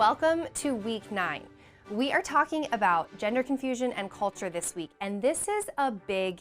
Welcome to week 9. We are talking about gender confusion and culture this week, and this is a big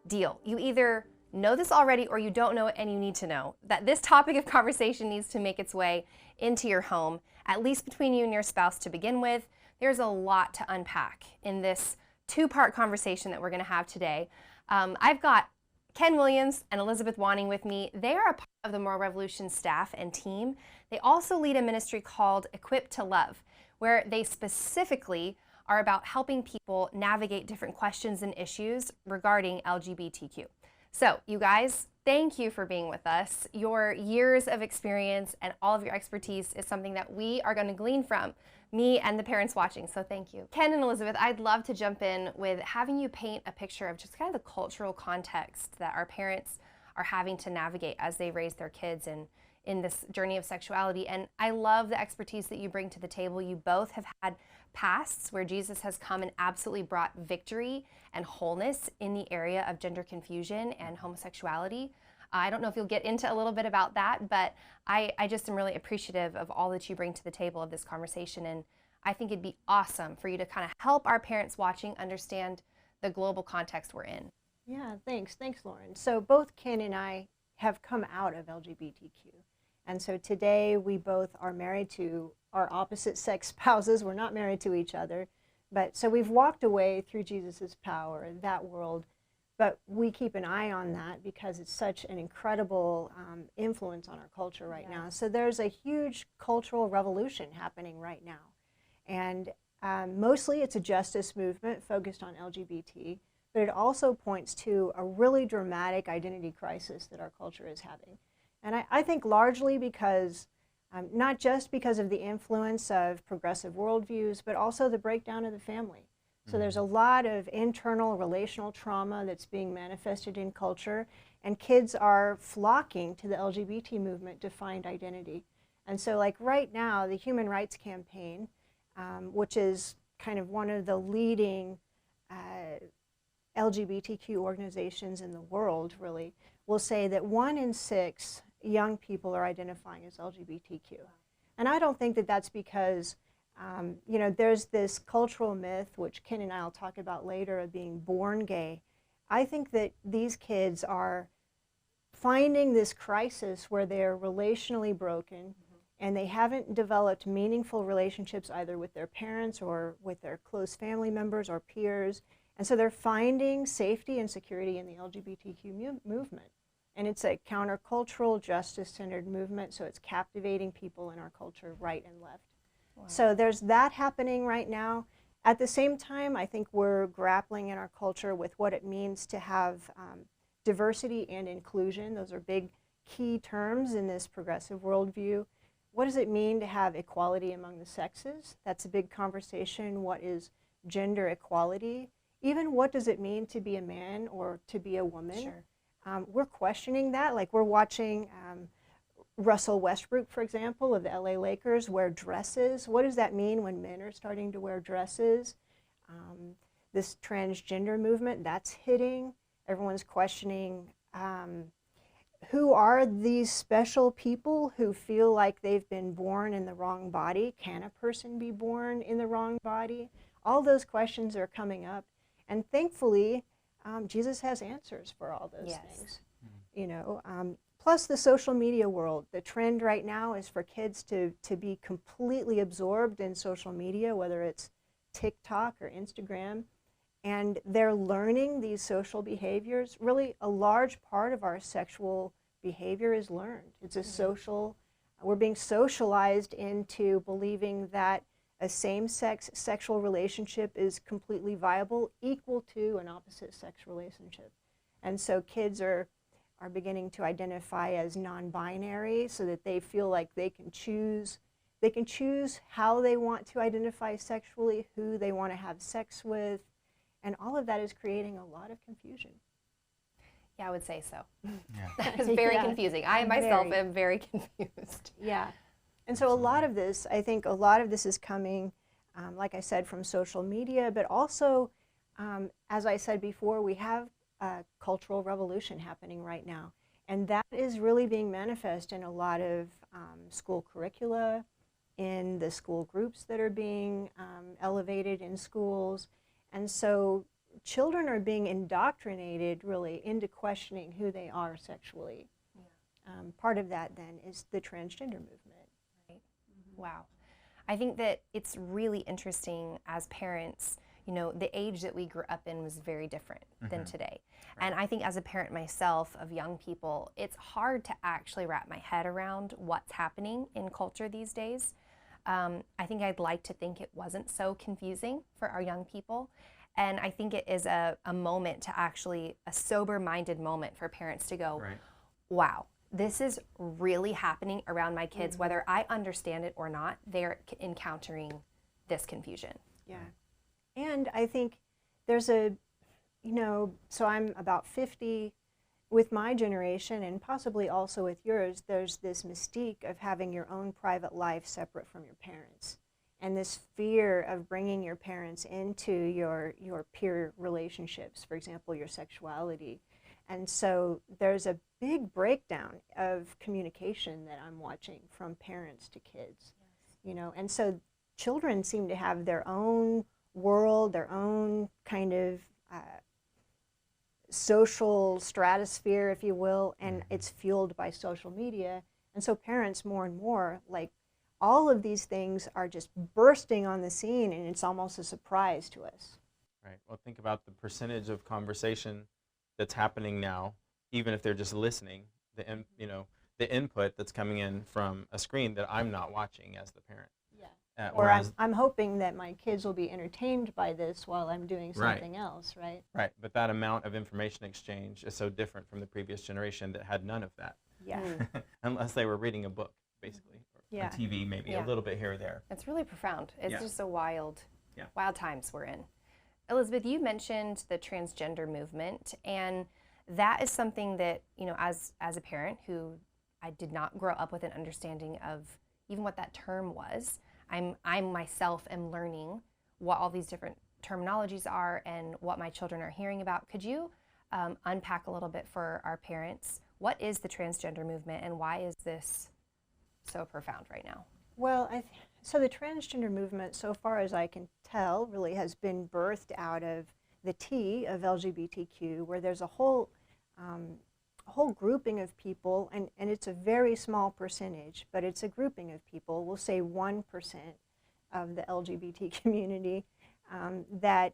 deal. You either know this already or you don't know it, and you need to know that this topic of conversation needs to make its way into your home, at least between you and your spouse to begin with. There's a lot to unpack in this two-part conversation that we're going to have today. I've got Ken Williams and Elizabeth Wanning with me. They are a part of the Moral Revolution staff and team. They also lead a ministry called Equipped to Love, where they specifically are about helping people navigate different questions and issues regarding LGBTQ. So, you guys, thank you for being with us. Your years of experience and all of your expertise is something that we are going to glean from, me and the parents watching, so thank you. Ken and Elizabeth, I'd love to jump in with having you paint a picture of just kind of the cultural context that our parents are having to navigate as they raise their kids in this journey of sexuality. And I love the expertise that you bring to the table. You both have had pasts where Jesus has come and absolutely brought victory and wholeness in the area of gender confusion and homosexuality. I don't know if you'll get into a little bit about that, but I just am really appreciative of all that you bring to the table of this conversation. And I think it'd be awesome for you to kind of help our parents watching understand the global context we're in. Yeah, thanks. Thanks, Lauren. So both Ken and I have come out of LGBTQ. And so today we both are married to our opposite sex spouses. We're not married to each other. But so we've walked away through Jesus's power in that world. But we keep an eye on that because it's such an incredible influence on our culture right now. So there's a huge cultural revolution happening right now. And mostly it's a justice movement focused on LGBT, but it also points to a really dramatic identity crisis that our culture is having. And I think largely because, not just because of the influence of progressive worldviews, but also the breakdown of the family. So there's a lot of internal relational trauma that's being manifested in culture, and kids are flocking to the LGBT movement to find identity. And so like right now, the Human Rights Campaign, which is kind of one of the leading LGBTQ organizations in the world, really, will say that 1 in 6 young people are identifying as LGBTQ. And I don't think that that's because you know, there's this cultural myth, which Ken and I will talk about later, of being born gay. I think that these kids are finding this crisis where they're relationally broken and they haven't developed meaningful relationships either with their parents or with their close family members or peers. And so they're finding safety and security in the LGBTQ movement. And it's a countercultural, justice-centered movement, so it's captivating people in our culture right and left. Wow. So there's that happening right now. At the same time, I think we're grappling in our culture with what it means to have diversity and inclusion. Those are big key terms in this progressive worldview. What does it mean to have equality among the sexes? That's a big conversation. What is gender equality? Even what does it mean to be a man or to be a woman? Sure. We're questioning that. Like we're watching Russell Westbrook, for example, of the LA Lakers, wear dresses. What does that mean when men are starting to wear dresses? This transgender movement, that's hitting. Everyone's questioning who are these special people who feel like they've been born in the wrong body? Can a person be born in the wrong body? All those questions are coming up. And thankfully, Jesus has answers for all those things. You know, plus the social media world. The trend right now is for kids to be completely absorbed in social media, whether it's TikTok or Instagram. And they're learning these social behaviors. Really, a large part of our sexual behavior is learned. It's a social, we're being socialized into believing that a same-sex sexual relationship is completely viable, equal to an opposite-sex relationship. And so kids are beginning to identify as non-binary so that they feel like they can choose how they want to identify sexually, who they want to have sex with, and all of that is creating a lot of confusion. Yeah, I would say so. Yeah. That is very confusing. I myself am very confused. Yeah. And so a lot of this, I think a lot of this is coming, like I said, from social media, but also, as I said before, we have a cultural revolution happening right now. And that is really being manifest in a lot of school curricula, in the school groups that are being elevated in schools. And so children are being indoctrinated really into questioning who they are sexually. Part of that then is the transgender movement. Right. Wow. I think that it's really interesting as parents, you know, the age that we grew up in was very different than today. Right. And I think as a parent myself of young people, it's hard to actually wrap my head around what's happening in culture these days. I think I'd like to think it wasn't so confusing for our young people. And I think it is a moment to actually, a sober-minded moment for parents to go, right. Wow, this is really happening around my kids, whether I understand it or not, they're encountering this confusion. Yeah. And I think there's a, you know, so I'm about 50. With my generation, and possibly also with yours, there's this mystique of having your own private life separate from your parents. And this fear of bringing your parents into your peer relationships, for example, your sexuality. And so there's a big breakdown of communication that I'm watching from parents to kids. Yes. You know, and so children seem to have their own world, their own kind of social stratosphere, if you will, and it's fueled by social media. And so parents more and more, like, all of these things are just bursting on the scene, and it's almost a surprise to us. Right. Well, think about the percentage of conversation that's happening now, even if they're just listening, the input that's coming in from a screen that I'm not watching as the parent. Or I'm hoping that my kids will be entertained by this while I'm doing something else, right? Right, but that amount of information exchange is so different from the previous generation that had none of that. Yeah. Unless they were reading a book, basically, or on TV, maybe a little bit here or there. It's really profound. It's just a wild times we're in. Elizabeth, you mentioned the transgender movement, and that is something that, you know, as a parent who I did not grow up with an understanding of even what that term was, I myself am learning what all these different terminologies are and what my children are hearing about. Could you unpack a little bit for our parents? What is the transgender movement, and why is this so profound right now? Well, so the transgender movement, so far as I can tell, really has been birthed out of the T of LGBTQ, where there's a whole grouping of people, and it's a very small percentage, but it's a grouping of people, we'll say 1% of the LGBT community, that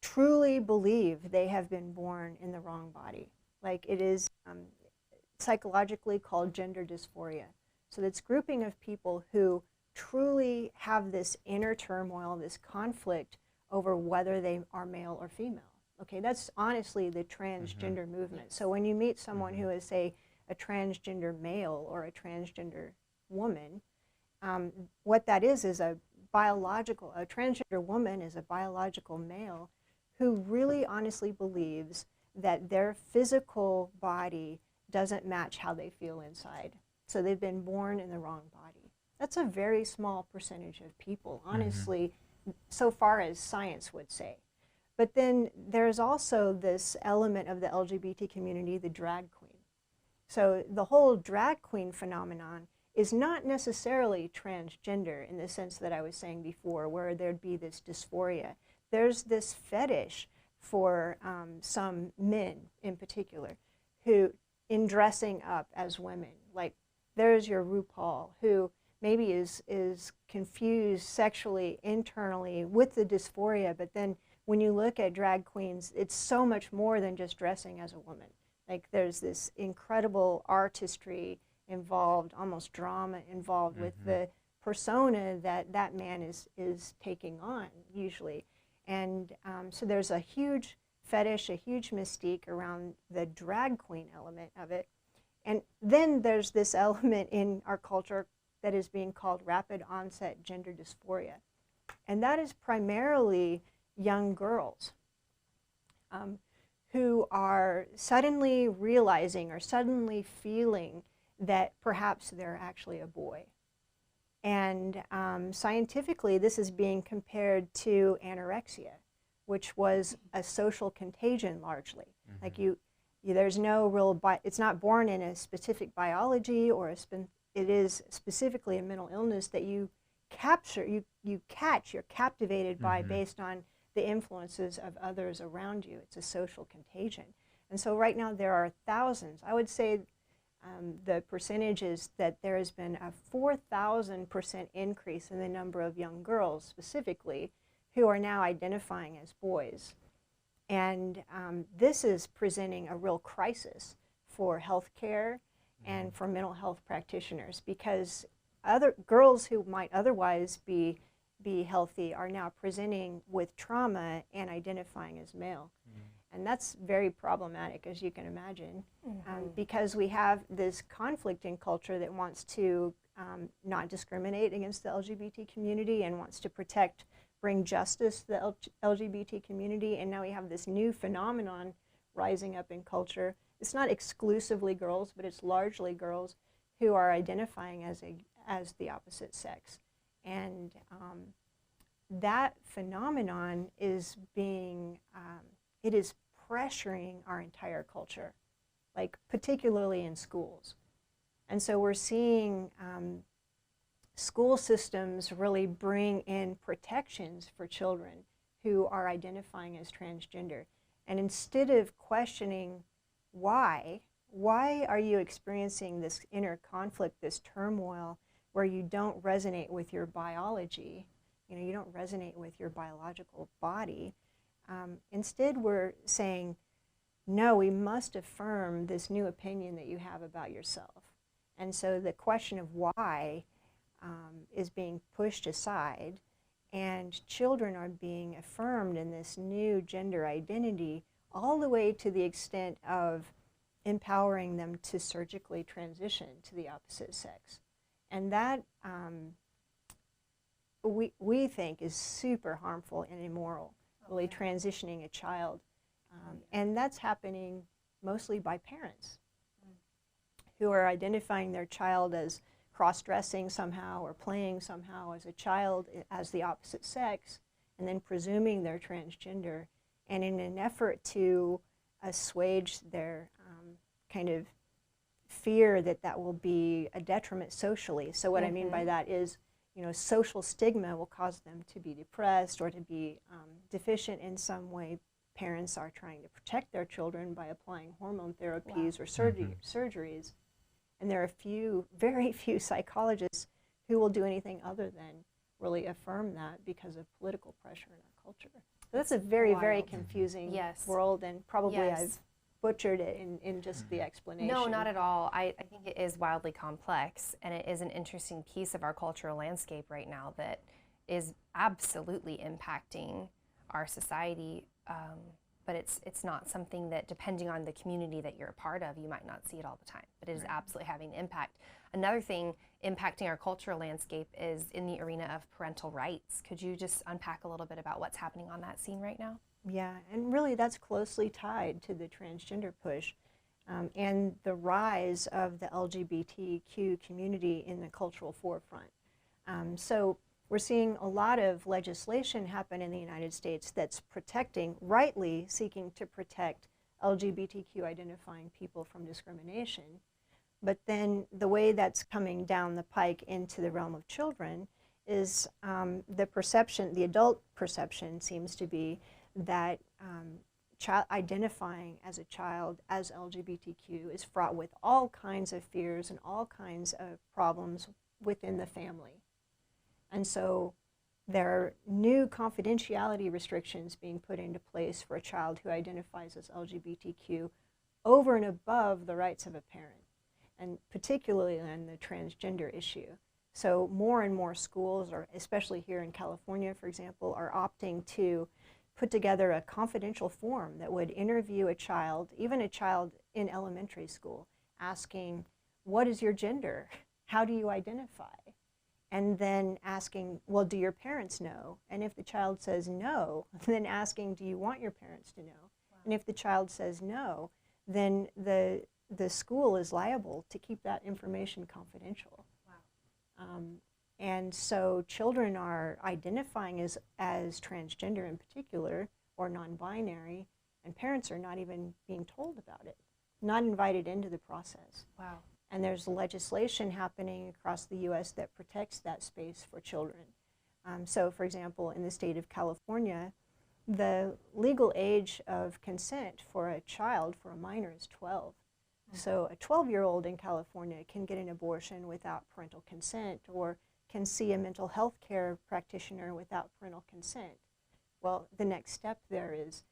truly believe they have been born in the wrong body. Like, it is psychologically called gender dysphoria. So this grouping of people who truly have this inner turmoil, this conflict over whether they are male or female. Okay, that's honestly the transgender movement. So when you meet someone who is, say, a transgender male or a transgender woman, what that is a transgender woman is a biological male who really honestly believes that their physical body doesn't match how they feel inside. So they've been born in the wrong body. That's a very small percentage of people, honestly, so far as science would say. But then there's also this element of the LGBT community, the drag queen. So the whole drag queen phenomenon is not necessarily transgender in the sense that I was saying before, where there'd be this dysphoria. There's this fetish for some men in particular who, in dressing up as women, like there's your RuPaul, who maybe is confused sexually, internally with the dysphoria, but then when you look at drag queens, it's so much more than just dressing as a woman. Like, there's this incredible artistry involved, almost drama involved with the persona that that man is taking on, usually. And so there's a huge fetish, a huge mystique around the drag queen element of it. And then there's this element in our culture that is being called rapid onset gender dysphoria. And that is primarily young girls who are suddenly realizing or suddenly feeling that perhaps they're actually a boy. And scientifically, this is being compared to anorexia, which was a social contagion largely. Like there's no real, it's not born in a specific biology or a it is specifically a mental illness that you capture, you catch, you're captivated by based on the influences of others around you. It's a social contagion. And so right now there are thousands. I would say the percentage is that there has been a 4,000% increase in the number of young girls specifically who are now identifying as boys. And this is presenting a real crisis for healthcare and for mental health practitioners, because other girls who might otherwise be healthy are now presenting with trauma and identifying as male. And that's very problematic, as you can imagine, because we have this conflict in culture that wants to not discriminate against the LGBT community and wants to protect, bring justice to the LGBT community. And now we have this new phenomenon rising up in culture. It's not exclusively girls, but it's largely girls who are identifying as the opposite sex. And that phenomenon is being, it is pressuring our entire culture, like particularly in schools. And so we're seeing school systems really bring in protections for children who are identifying as transgender. And instead of questioning why are you experiencing this inner conflict, this turmoil, where you don't resonate with your biology, you don't resonate with your biological body, instead we're saying, no, we must affirm this new opinion that you have about yourself. And so the question of why is being pushed aside, and children are being affirmed in this new gender identity, all the way to the extent of empowering them to surgically transition to the opposite sex. And that we think is super harmful and immoral, really transitioning a child. And that's happening mostly by parents who are identifying their child as cross-dressing somehow or playing somehow as a child as the opposite sex, and then presuming they're transgender. And in an effort to assuage their kind of fear that that will be a detriment socially. So what I mean by that is, social stigma will cause them to be depressed or to be deficient in some way. Parents are trying to protect their children by applying hormone therapies or surgeries. And there are very few psychologists who will do anything other than really affirm that because of political pressure in our culture. So that's a very, very confusing world, and probably I've butchered it in just the explanation. No, not at all. I think it is wildly complex, and it is an interesting piece of our cultural landscape right now that is absolutely impacting our society. But it's not something that, depending on the community that you're a part of, you might not see it all the time. But it is absolutely having an impact. Another thing impacting our cultural landscape is in the arena of parental rights. Could you just unpack a little bit about what's happening on that scene right now? Yeah, and really that's closely tied to the transgender push and the rise of the LGBTQ community in the cultural forefront. So we're seeing a lot of legislation happen in the United States that's protecting, rightly seeking to protect LGBTQ identifying people from discrimination. But then the way that's coming down the pike into the realm of children is the adult perception seems to be that identifying as a child as LGBTQ is fraught with all kinds of fears and all kinds of problems within the family. And so there are new confidentiality restrictions being put into place for a child who identifies as LGBTQ over and above the rights of a parent, and particularly on the transgender issue. So more and more schools, or especially here in California, for example, are opting to put together a confidential form that would interview a child, even a child in elementary school, asking, what is your gender? How do you identify? And then asking, well, do your parents know? And if the child says no, then asking, do you want your parents to know? Wow. And if the child says no, then the school is liable to keep that information confidential. Wow. And so children are identifying as transgender in particular, or non-binary, and parents are not even being told about it, not invited into the process. Wow. And there's legislation happening across the U.S. that protects that space for children. So, for example, in the state of California, the legal age of consent for a child, for a minor, is 12. So a 12-year-old in California can get an abortion without parental consent, or can see a mental health care practitioner without parental consent. Well, the next step there is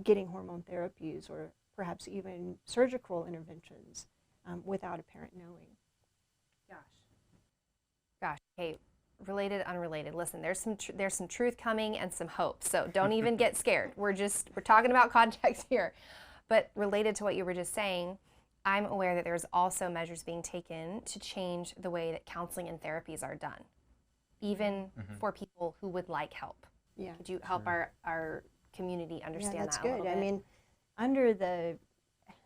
getting hormone therapies, or perhaps even surgical interventions without a parent knowing. Gosh. Hey, related, unrelated. Listen, there's some truth coming and some hope. So don't even get scared. We're talking about context here. But related to what you were just saying, I'm aware that there's also measures being taken to change the way that counseling and therapies are done, even for people who would like help. Yeah. Could you help our community understand that's that a good. little bit? I mean,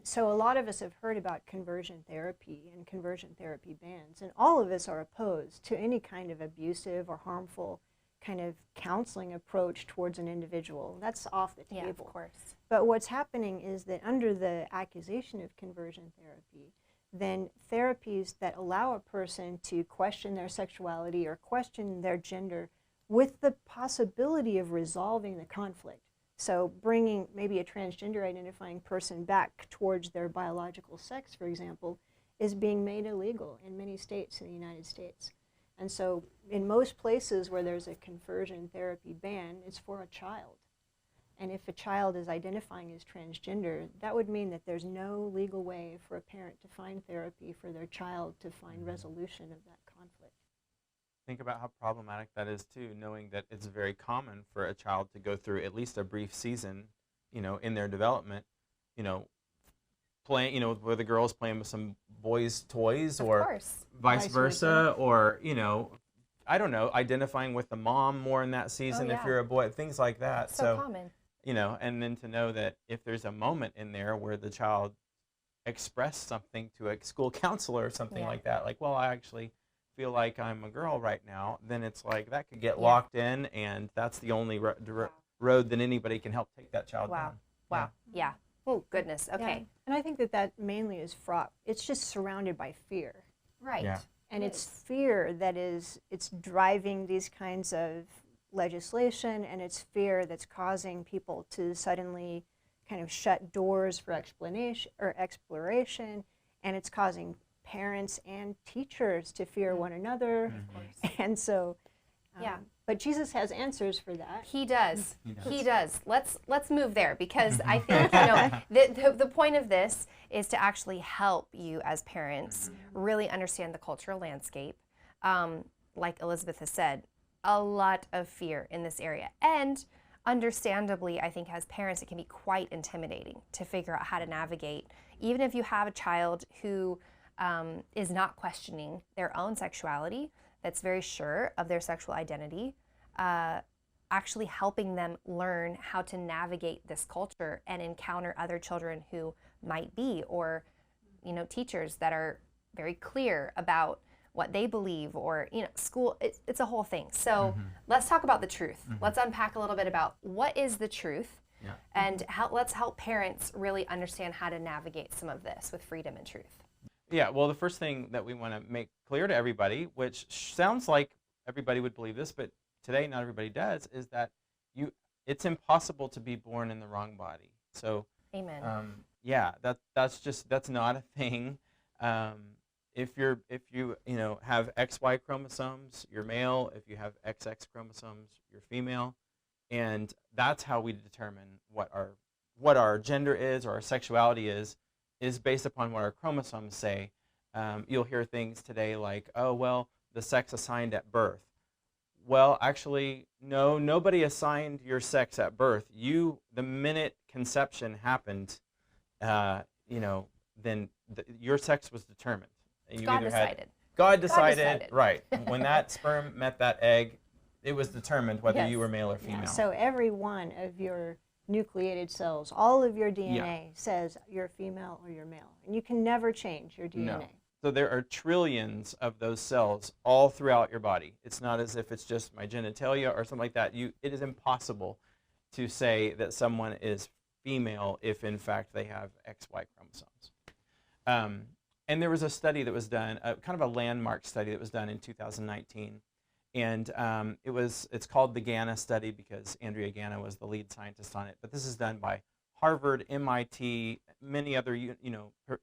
so a lot of us have heard about conversion therapy and conversion therapy bans, and all of us are opposed to any kind of abusive or harmful kind of counseling approach towards an individual. That's off the table. Yeah, of course. But what's happening is that under the accusation of conversion therapy, then therapies that allow a person to question their sexuality or question their gender with the possibility of resolving the conflict. So bringing maybe a transgender identifying person back towards their biological sex, for example, is being made illegal in many states in the United States. And so in most places where there's a conversion therapy ban, it's for a child. And if a child is identifying as transgender, that would mean that there's no legal way for a parent to find therapy for their child to find resolution of that conflict. Think about how problematic that is too, knowing that it's very common for a child to go through at least a brief season, in their development, playing, where the girl's playing with some boys' toys, or vice versa, or, I don't know, identifying with the mom more in that season if you're a boy, things like that. It's so common. And then to know that if there's a moment in there where the child expressed something to a school counselor or something like that, like, well, I actually feel like I'm a girl right now, then it's like that could get locked in, and that's the only road that anybody can help take that child down. Wow. Yeah. Oh, goodness. Okay. Yeah. And I think that mainly is fraught. It's just surrounded by fear. Right. Yeah. And it's fear it's driving these kinds of legislation, and it's fear that's causing people to suddenly kind of shut doors for explanation or exploration, and it's causing parents and teachers to fear one another. And so, but Jesus has answers for that. He does. He does. Let's move there, because I think the point of this is to actually help you as parents really understand the cultural landscape. Like Elizabeth has said, a lot of fear in this area, and understandably, I think as parents it can be quite intimidating to figure out how to navigate, even if you have a child who is not questioning their own sexuality, that's very sure of their sexual identity, actually helping them learn how to navigate this culture and encounter other children who might be, or teachers that are very clear about what they believe, or school. It's a whole thing. So let's talk about the truth. Let's unpack a little bit about what is the truth, and let's help parents really understand how to navigate some of this with freedom and truth. Yeah, well, the first thing that we want to make clear to everybody, which sounds like everybody would believe this, but today not everybody does, is that it's impossible to be born in the wrong body. So, Amen. That's not a thing. If you have XY chromosomes, you're male. If you have XX chromosomes, you're female, and that's how we determine what our gender is, or our sexuality is based upon what our chromosomes say. You'll hear things today like, oh, well, the sex assigned at birth. Well, actually, no, nobody assigned your sex at birth. The minute conception happened, then your sex was determined. God decided. God decided, right. When that sperm met that egg, it was determined whether you were male or female. So every one of your nucleated cells, all of your DNA says you're female or you're male, and you can never change your DNA. No. So there are trillions of those cells all throughout your body. It's not as if it's just my genitalia or something like that. It is impossible to say that someone is female if in fact they have XY chromosomes. And there was a study that was done, kind of a landmark study that was done in 2019. And it's called the Ganna study because Andrea Ganna was the lead scientist on it. But this is done by Harvard, MIT, many other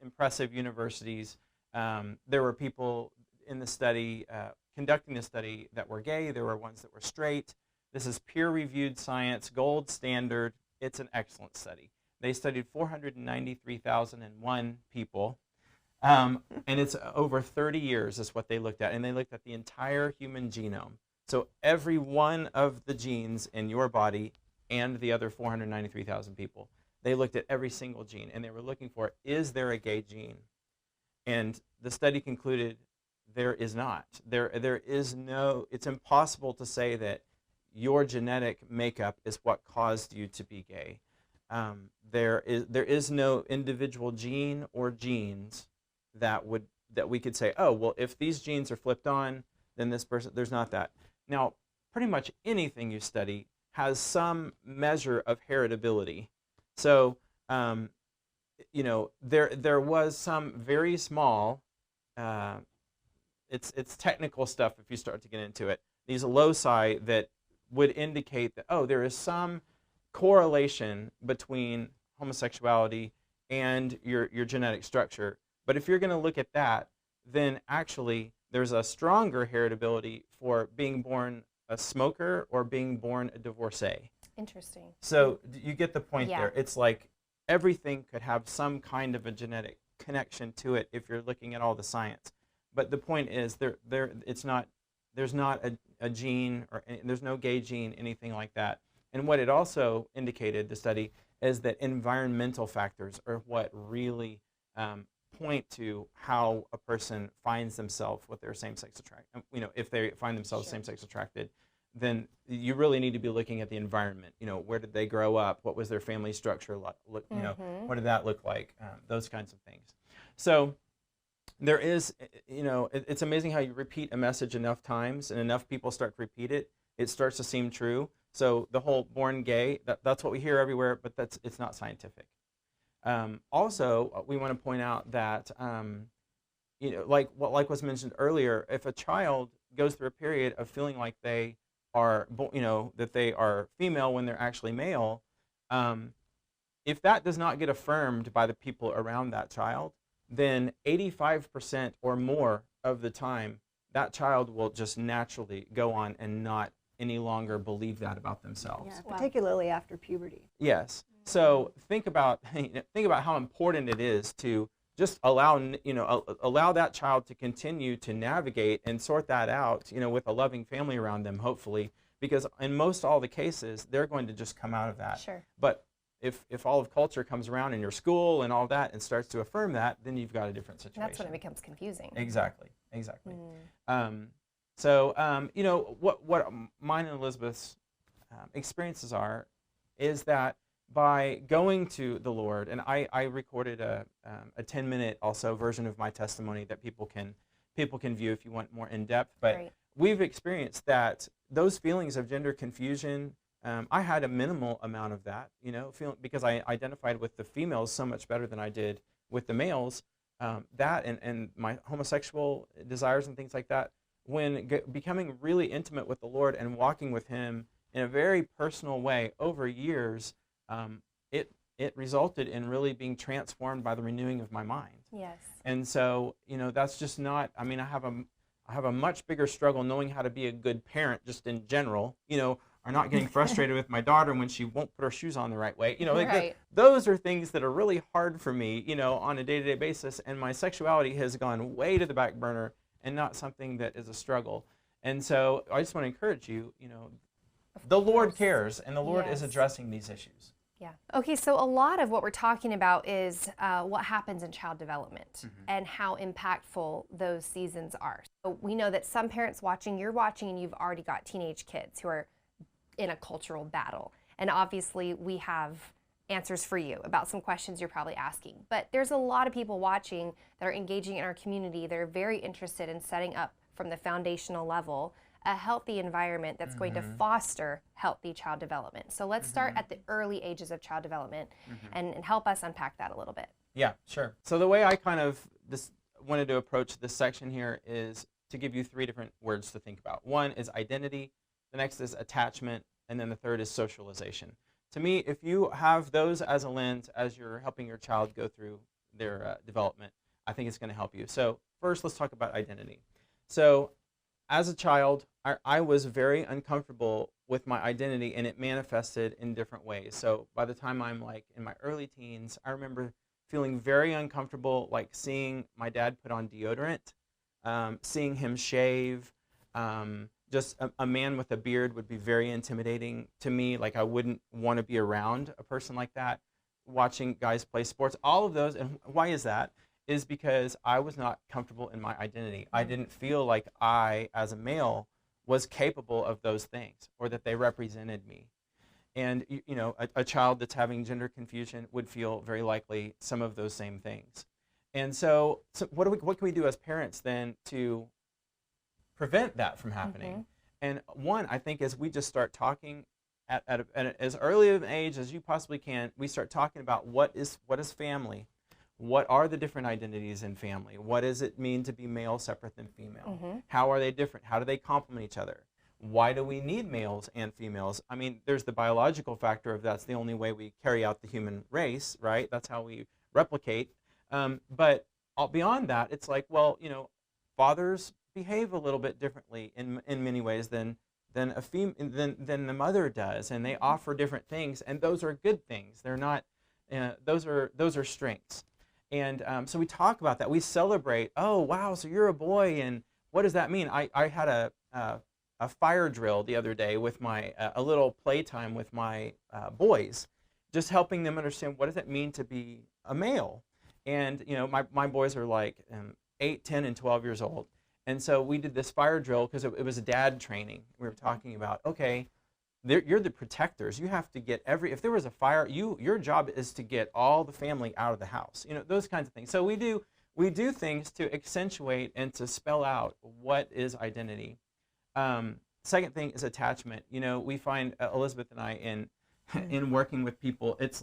impressive universities. There were people in the study conducting the study that were gay. There were ones that were straight. This is peer-reviewed science, gold standard. It's an excellent study. They studied 493,001 people. And it's over 30 years is what they looked at. And they looked at the entire human genome. So every one of the genes in your body and the other 493,000 people, they looked at every single gene. And they were looking for, is there a gay gene? And the study concluded there is not. There is no, it's impossible to say that your genetic makeup is what caused you to be gay. There is no individual gene or genes that we could say, oh, well, if these genes are flipped on, then this person, there's not that. Now, pretty much anything you study has some measure of heritability. So, you know, there was some very small, it's technical stuff if you start to get into it, these loci that would indicate that, oh, there is some correlation between homosexuality and your genetic structure. But if you're going to look at that, then actually there's a stronger heritability for being born a smoker or being born a divorcee. Interesting. So you get the point Yeah. there. It's like everything could have some kind of a genetic connection to it if you're looking at all the science. But the point is there's not a gene, or there's no gay gene, anything like that. And what it also indicated, the study, is that environmental factors are what really point to how a person finds themselves with their same-sex attraction. You know, if they find themselves Sure. same-sex attracted, then you really need to be looking at the environment. You know, where did they grow up? What was their family structure like? You know, what did that look like? Those kinds of things. So there is, you know, it's amazing how you repeat a message enough times and enough people start to repeat it, it starts to seem true. So the whole born gay, that's what we hear everywhere, but it's not scientific. Also, we want to point out that, you know, like was mentioned earlier, if a child goes through a period of feeling like they are, you know, that they are female when they're actually male, if that does not get affirmed by the people around that child, then 85% or more of the time, that child will just naturally go on and not any longer believe that about themselves. Yeah, Wow. particularly after puberty. Yes. So think about how important it is to just allow that child to continue to navigate and sort that out, you know, with a loving family around them, hopefully, because in most all the cases they're going to just come out of that. Sure. But if all of culture comes around in your school and all that and starts to affirm that, then you've got a different situation. That's when it becomes confusing. Exactly. So you know, what mine and Elizabeth's experiences is that by going to the Lord, and I recorded a 10-minute also version of my testimony that people can view if you want more in depth. But Right. we've experienced that those feelings of gender confusion. I had a minimal amount of that, you know, because I identified with the females so much better than I did with the males. That and my homosexual desires and things like that. When becoming really intimate with the Lord and walking with Him in a very personal way over years, it resulted in really being transformed by the renewing of my mind. Yes. And so, you know, that's just not, I mean, I have a much bigger struggle knowing how to be a good parent just in general, you know, or not getting frustrated with my daughter when she won't put her shoes on the right way. You know, like Right. those are things that are really hard for me, you know, on a day-to-day basis. And my sexuality has gone way to the back burner and not something that is a struggle. And so I just want to encourage you, you know, the Lord cares, and the Lord is Yes. addressing these issues. Yeah. Okay, so a lot of what we're talking about is what happens in child development and how impactful those seasons are. So we know that some parents watching, you're watching, and you've already got teenage kids who are in a cultural battle. And obviously, we have answers for you about some questions you're probably asking. But there's a lot of people watching that are engaging in our community. They're very interested in setting up from the foundational level a healthy environment that's going to foster healthy child development. So let's start at the early ages of child development and help us unpack that a little bit. Yeah, sure. So the way I kind of wanted to approach this section here is to give you 3 different words to think about. One is identity, the next is attachment, and then the third is socialization. To me, if you have those as a lens as you're helping your child go through their development, I think it's going to help you. So first, let's talk about identity. So as a child, I was very uncomfortable with my identity, and it manifested in different ways. So by the time I'm like in my early teens, I remember feeling very uncomfortable, like seeing my dad put on deodorant, seeing him shave. Just a man with a beard would be very intimidating to me. Like I wouldn't want to be around a person like that. Watching guys play sports, all of those. And why is that? Is because I was not comfortable in my identity. I didn't feel like I, as a male, was capable of those things or that they represented me. And you know, a child that's having gender confusion would feel very likely some of those same things. And so what can we do as parents then to prevent that from happening? And one, I think, is we just start talking at as early of an age as you possibly can. We start talking about what is family. What are the different identities in family? What does it mean to be male separate than female? How are they different? How do they complement each other? Why do we need males and females? I mean, there's the biological factor of that's the only way we carry out the human race, right? That's how we replicate. But beyond that, it's like, well, you know, fathers behave a little bit differently in many ways than the mother does, and they offer different things, and those are good things. They're not. Those are strengths. And so we talk about that. We celebrate, oh, wow, so you're a boy, and what does that mean? I had a fire drill the other day with a little playtime with my boys, just helping them understand what does it mean to be a male. And, you know, my boys are like 8, 10, and 12 years old. And so we did this fire drill because it was a dad training. We were talking about, okay, you're the protectors. You have to get if there was a fire, your job is to get all the family out of the house. You know, those kinds of things. So we do things to accentuate and to spell out what is identity. Second thing is attachment. You know, we find Elizabeth and I in working with people, it's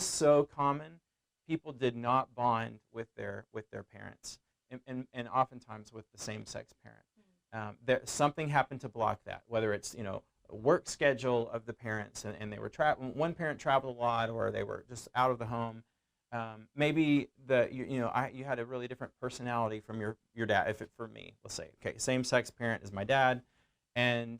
so common. People did not bond with their parents, and oftentimes with the same-sex parent. Something happened to block that, whether it's, you know, work schedule of the parents, and they were one parent traveled a lot, or they were just out of the home. Maybe you had a really different personality from your dad. For me, let's say, okay, same-sex parent is my dad, and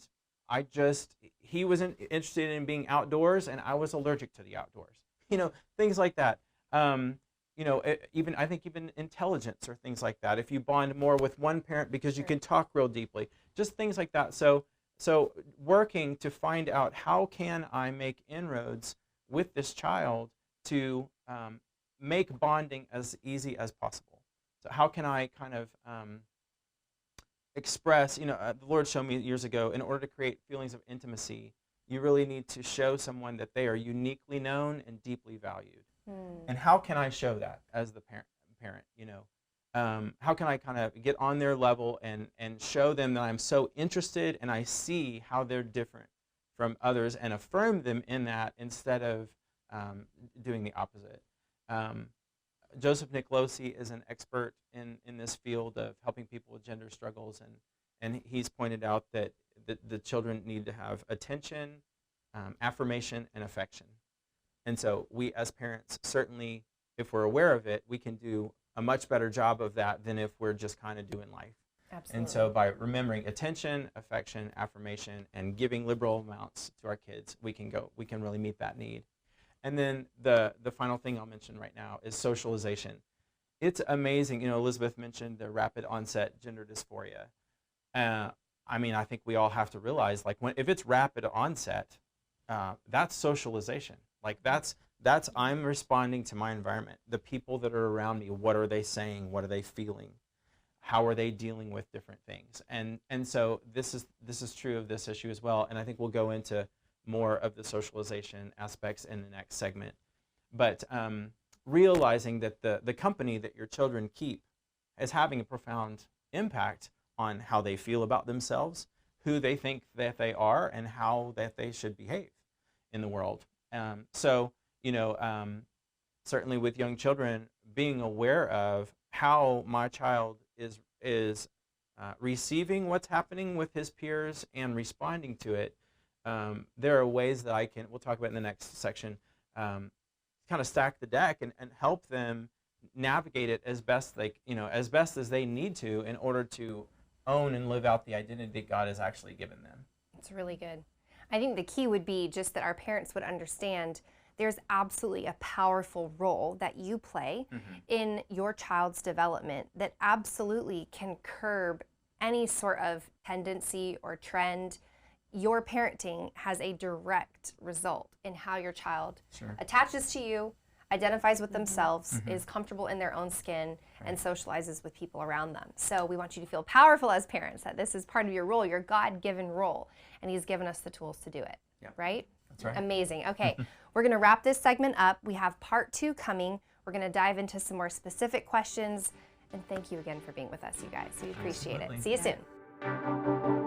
he wasn't interested in being outdoors, and I was allergic to the outdoors. You know, things like that. You know, I think even intelligence or things like that. If you bond more with one parent because you can talk real deeply, just things like that. So working to find out how can I make inroads with this child to make bonding as easy as possible. So how can I kind of express, you know, the Lord showed me years ago, in order to create feelings of intimacy, you really need to show someone that they are uniquely known and deeply valued. And how can I show that as the parent, you know? How can I kind of get on their level and show them that I'm so interested and I see how they're different from others and affirm them in that instead of doing the opposite. Joseph Nicolosi is an expert in this field of helping people with gender struggles, and he's pointed out that the children need to have attention, affirmation, and affection. And so we as parents, certainly, if we're aware of it, we can do a much better job of that than if we're just kind of doing life. Absolutely. And so by remembering attention, affection, affirmation, and giving liberal amounts to our kids, we can really meet that need. And then the final thing I'll mention right now is socialization. It's amazing. You know, Elizabeth mentioned the rapid onset gender dysphoria. I mean, I think we all have to realize, like, if it's rapid onset, that's socialization. Like that's I'm responding to my environment. The people that are around me, what are they saying? What are they feeling? How are they dealing with different things? And so this is true of this issue as well. And I think we'll go into more of the socialization aspects in the next segment. But realizing that the company that your children keep is having a profound impact on how they feel about themselves, who they think that they are, and how that they should behave in the world. So, you know, certainly with young children, being aware of how my child is receiving what's happening with his peers and responding to it. There are ways that I can, we'll talk about in the next section, kind of stack the deck and help them navigate it as best as best as they need to in order to own and live out the identity that God has actually given them. It's really good. I think the key would be just that our parents would understand there's absolutely a powerful role that you play in your child's development that absolutely can curb any sort of tendency or trend. Your parenting has a direct result in how your child attaches to you, identifies with themselves, is comfortable in their own skin, and socializes with people around them. So we want you to feel powerful as parents, that this is part of your role, your God-given role, and He's given us the tools to do it, right? That's right. Amazing. Okay, we're going to wrap this segment up. We have part 2 coming. We're going to dive into some more specific questions. And thank you again for being with us, you guys. We appreciate it. See you soon.